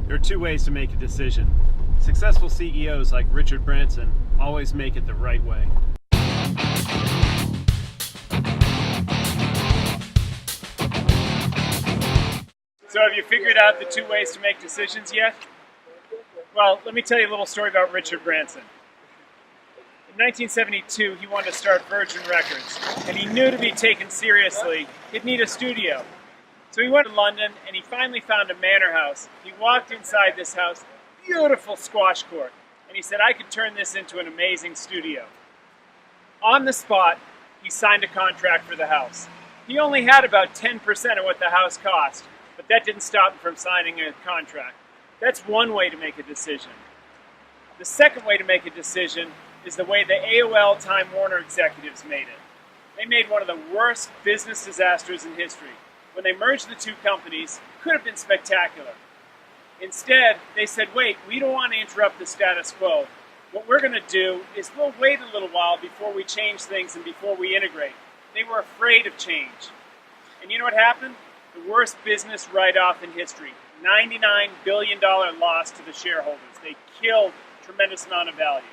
There are two ways to make a decision. Successful CEOs like Richard Branson always make it the right way. So have you figured out the two ways to make decisions yet? Well, let me tell you a little story about Richard Branson. In 1972, he wanted to start Virgin Records, and he knew to be taken seriously, he'd need a studio. So he went to London, and he finally found a manor house. He walked inside this house, beautiful squash court, and he said, I could turn this into an amazing studio. On the spot, he signed a contract for the house. He only had about 10% of what the house cost, but that didn't stop him from signing a contract. That's one way to make a decision. The second way to make a decision is the way the AOL Time Warner executives made it. They made one of the worst business disasters in history. When they merged the two companies, it could have been spectacular. Instead, they said, wait, we don't want to interrupt the status quo. What we're going to do is we'll wait a little while before we change things and before we integrate. They were afraid of change. And you know what happened? The worst business write-off in history. $99 billion loss to the shareholders. They killed a tremendous amount of value.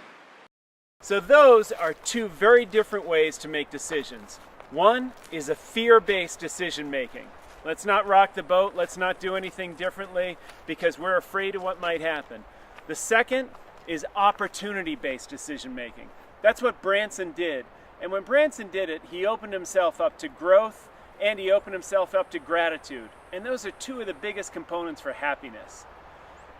So those are two very different ways to make decisions. One is a fear-based decision making. Let's not rock the boat, let's not do anything differently because we're afraid of what might happen. The second is opportunity-based decision making. That's what Branson did. And when Branson did it, he opened himself up to growth and he opened himself up to gratitude. And those are two of the biggest components for happiness.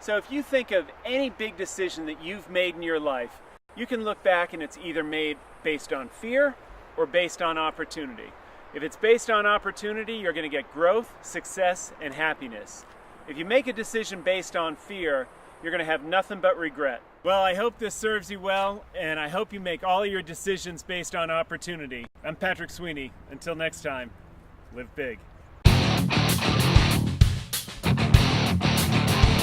So if you think of any big decision that you've made in your life, you can look back and it's either made based on fear or based on opportunity. If it's based on opportunity, you're going to get growth, success, and happiness. If you make a decision based on fear, you're going to have nothing but regret. Well, I hope this serves you well, and I hope you make all your decisions based on opportunity. I'm Patrick Sweeney. Until next time, live big.